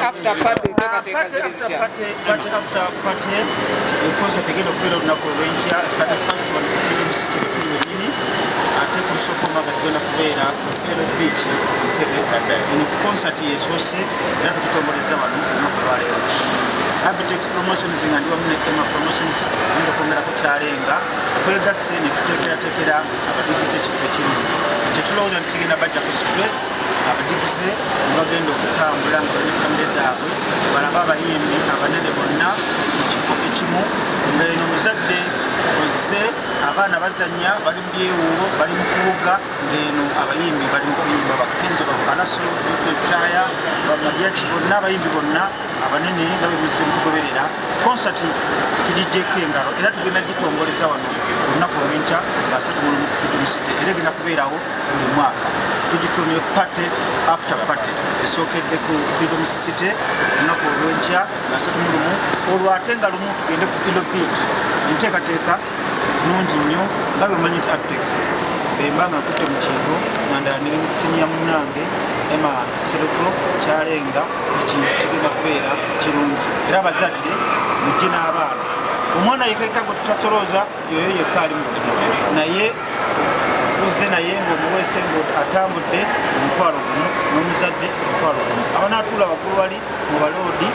after party concert egenda okubeera olunaku olw'enkya started first one Freedom City wenyini ate ku lusooka nga tugenda kubeera ku beach Entebbe eno concert yesoose era tugitomboleza wano olunaku lwaleero Abtex promotions nga ndi wamu ne Emma promotions ngenda kwongerako kyalenga twegasse ne tuteekerateekera abadigize ekifo ekimu kyetulowooza nti kigenda bajja ku stress abadigize bagenda okutambula nga bali ne famire zaabwe balaba abayimbi abanene bonna mu kifo ekimu ng'eno muzadde ozze abaana bazannya bali mu byewuubo bali mu kuwuga ng'eno abayimbi bali mu kuyimba bakenzo bakalaso bifetaya bamajaji bonna abayimbi bonna abanene nga bebuze mu kugoberera konsati tugijjeko engalo era tugenda gitongoleza wano olunaku olw'enkya nga 31 Freedom City era egenda kubeerawo buli mwaka tugitumye party after party esookedde ku Freedom City olunaku olw'enkya nga 31 olwo ate nga lumu tugende ku Ilo Beach enteekateeka nungi nnyo nga bwe manyi nti Abtex bemba nga nkutte mu kintu nga ndala ne siniya munnange Emma Serego kyalenga ekintu kigenda kubeera kirungi era abazadde mujje n'abaana omwana yekeka gwe tutasolooza yoyo yekka ali mu naye uzze naye ng'omuweese ng'atambudde omutwalo gumu n'omuzadde omutwalo gumu abanaatuula waggulu wali mu baloodi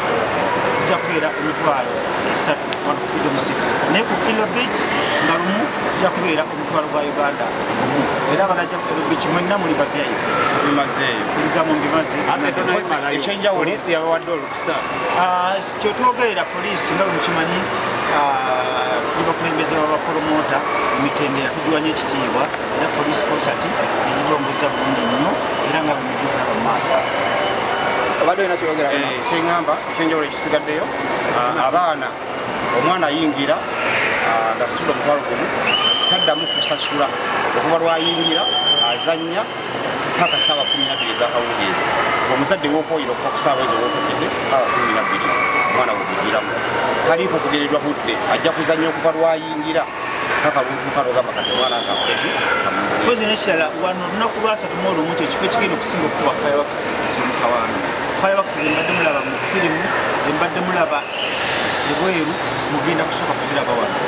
tujja kubeera emitwalo 3 wano ku Freedom City naye ku Ilo Beach nga lumu tujja kubeera omutwalo gwa Uganda gumu era abanajja ku Ilo Beach mwenna muli babyayi bimazeeyo ebigambo mbimaze ekyenjawulo poliisi yabawadde olukusa kyetwogerera poliisi nga bwe mukimanyi tuli bakulembeze babapromota emitendera tugiwanya ekitiibwa era poliisi konsati egitongoza bulungi nnyo era nga bwemugikulaba mu maaso abadde olina kyogera kyeŋŋamba ekyenjawulo ekisigaddeyo abaana omwana ayingira ngasasula omutwalo gumu taddamu kusasula okuva lwayingira azannya paka saawa 12 ezakawungeezi omuzadde w'okwoyira okuva ku saawa ezo wokugende saawa 12 omwana wegigiramu taliiko kugereddwa budde ajja kuzannya okuva lwayingira paka lutuuka lwogamba kati omwana akakoleki kozi nekirala wano olunaku lwasatu mu olumu nti ekifo ekigenda okusinga okuba fireworks zomutawaana fireworks zembadde mulaba mu firimu zembadde mulaba ebweru mugenda kusooka kuziraba wano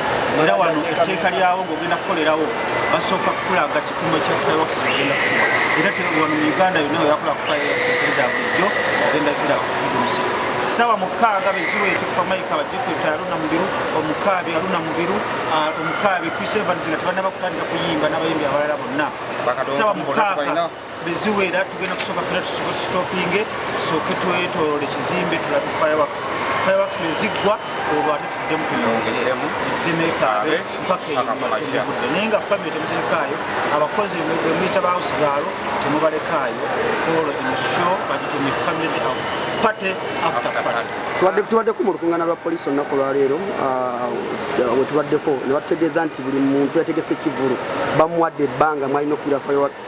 era wano etteeka lyawo ng'ogenda kukolerawo basooka kukulaga kipimo kya fireworks zogenda kukuba era wano mu Uganda yonna weyakola ku fireworks enteri za bulijjo ogenda ziraba ku Freedom City sawa mukaaga beziweetu kufamayika abajefeta aluna mubiru omukaabi aluna mubiru omukaabi Chris Evans nga tebanna bakutandika kuyimba n'abayimbi abalala bonna sawa mukaaga beziweera tugenda kusooka fena tusitopinge tusooke twetoolole ekizimbe tulabe fireworks eziggwa olwo ate tuddemu kuyongereremu demekaabe mpaka ebudde naye nga famire temuzirikaayo abakozi bemuyita bahausi gaalo temubalekaayo olwo emisho bagitumye family day out party after party tubaddeko mu lukuŋŋaana lwa poliisi olunaku lwaleero we tubaddeko ne batutegeeza nti buli muntu yategese ekivulu bamuwadde ebbanga mwalina okubira fireworks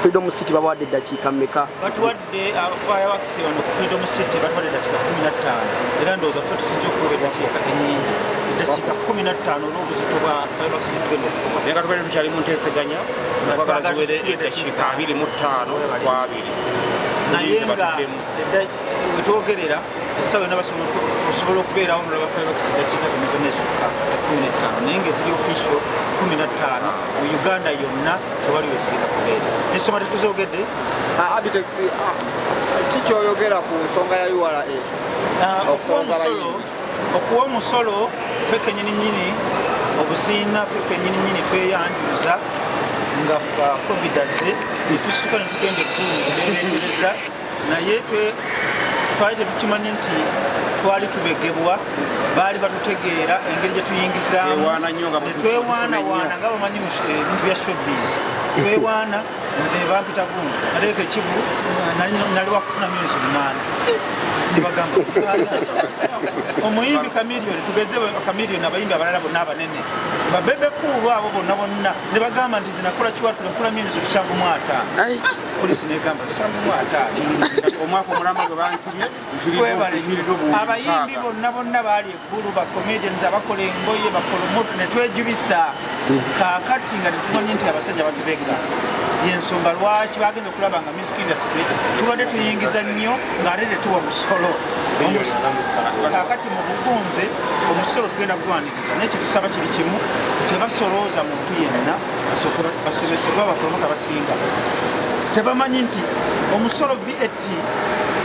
Freedom City babawadde eddakiika mmeka batuwadde fireworks wano ku Freedom City batuwadde eddakiika 15 era ndowooza ffe tusinze okuba eddakiika ennyingi eddakiika 15 olw'obuzito bwa fireworks zitugenda okukuba naye nga tubeere tukyali mu nteeseganya twagala ziwere eddakiika 25 ku 2 naye nga wetwogerera essaawa yonna osobola okubeerawo nolaba fireworks eddakiika tomezo nesukka 15 naye nga eziri official 15 mu Uganda yonna tewali wezigenda kubeera nesoma tetuzogedde Abtex kikyoyogera ku nsonga ya URA okuwa omusolo ffe kennyininyini obuziina ffe fennyininyini tweyanjuza nga covid azze netusituka netugenda eggulu netubeerengereza naye twali tetukimanyi nti twali tubegebwa baali batutegeera engeri gye tuyingizaamu netwewaanawaana nga bamanyi ebintu bya showbiz twewaana nze bampita gumu nateeka ekivu nali wakufuna myezi 8 nebagamba omuyimbi kamiliyoni tugeze kamiliyoni abayimbi abalala bonna abanene babebekuulwa abo bonna bonna ne bagamba nti nze nakola kiwatu nakola myezi 75 polisi negamba 75 omwaka omulamba gwe bansibye abayimbi bonna bonna baali eggulu bacomedians abakola engoye bakola omutu netwejubisa kaakati nga tetumanyi nti abasajja bazibega yensonga lwaki bagenda okulaba nga music industry tubadde tuyingiza nnyo ng'ate tetuwa musolo kakati mu bufunze omusolo tugenda kugwaniriza naye kyetusaba kiri kimu tebasolooza muntu yenna basomesebwa abapromota basinga tebamanyi nti omusolo VAT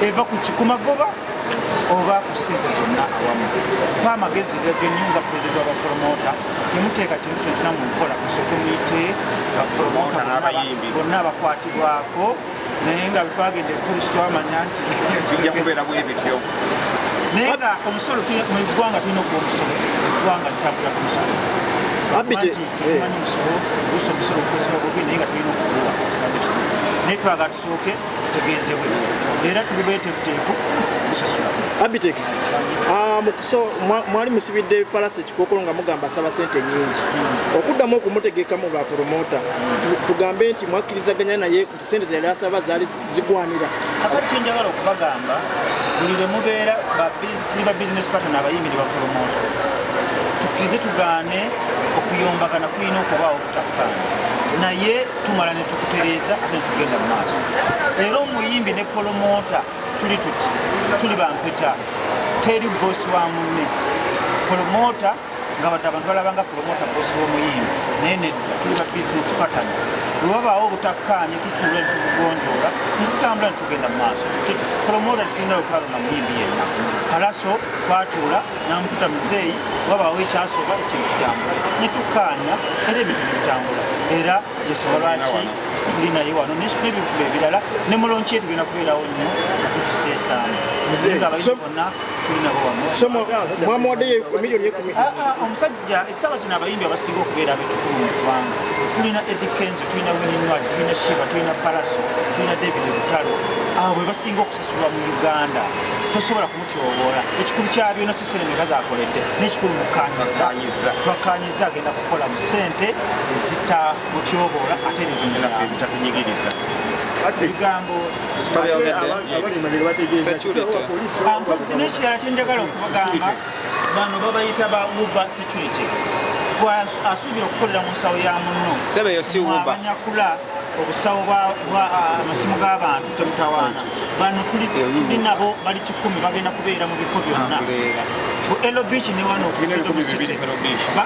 eva ku magoba oba ku ssente zonna awamu pa amagezi gagenyu nga pulezidenti w'abapromota temuteeka kintu kyonna mu nkola musooke muyite bapromota bonna abakwatibwako naye nga twagenda epolisi twamanya nti kijja kubeera bwe bityo naye nga omusolo mu ggwanga tulina okuba omusolo eggwanga litambula ku musolo manyi omusolo oluusi omusolo ogukozesebwa bubi naye nga tulina okuguwa ekikando kino naye twagala tusooke tutegeezebwe era tuli beeteefuteefu kusasula Abtex mwali musibidde palasa ekikookolo nga mugamba asaba sente nyingi okuddamu okumutegekamu lwa promota tugambe nti mwakkirizaganya naye nti sente ze yali asaba zaali zigwanira akati kyenjagala okubagamba buli lwe mubeera tuli ba business partner abayimbiri ba promota tukkirize tugaane okuyombagana kulina okubaawo obutakkaanya naye tumala ne tukutereeza ate ne tugenda mu maaso era omuyimbi ne promota tuli tuti tuli bampeta teri bosi wa munne promota nga badde abantu balabanga promota bosi w'omuyimbi naye nedda tuli ba business partner lwebabaawo obutakkaanya tutuula ne tubugonjoola ne tutambula ne tugenda mu maaso promota tulina okwalona muyimbi yenna kalaso twatuula namututa muzeeyi wabaawo ekyasoba ekintu kitambula ne tukkaanya era ebintu bitambula era yesobola ki tuli naye wano n'ebintu ebirala ne mulonki tugenda kubeerawo nnyo nga tukiseesaamu naye nga abayizi bonna tulinabo mwamuwaddeyo emiliyoni 10 omusajja essaawa kino abayimbi abasinga okubeera abetukulu mu ggwanga tulina Eddie Kenzo tulina Wininwali tulina Shiva tulina Paraso tulina David Butalo abo bwe basinga okusasulwa mu Uganda tosobola kumutyoboola ekikulu kya byonna si sente gazakoledde n'ekikulu mukkaanyiza twakkaanyiza agenda kukola mu ssente ezita mutyoboola ate naffe zitatunyigiriza ebigambo mpozi n'ekirala kyenjagala okubagamba bano babayita ba Uber security asuubira okukolera mu nsawo ya munno abanyakula obusawo bwa amasimu g'abantu temutawaana bano tuli nabo bali 10 bagenda kubeera mu bifo byonna ku Elo Beach ne wano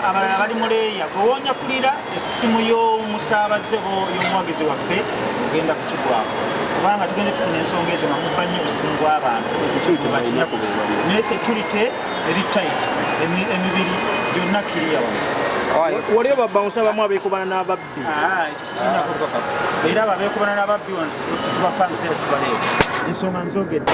abalala bali muleeya gwewonya kulira essimu y'omusaabaze y'omuwagizi waffe ogenda kukigwako kubanga tugenda tufuna ensonga ezo nga muva nnyo obusimu bw'abantu naye security eri tight emibiri gyonna kiriya wano waliyo babawunsa bamu abeekubana n'ababbi era abo abeekubana n'ababbi wano tubapangisa era tubaleeta ensonga nzogedde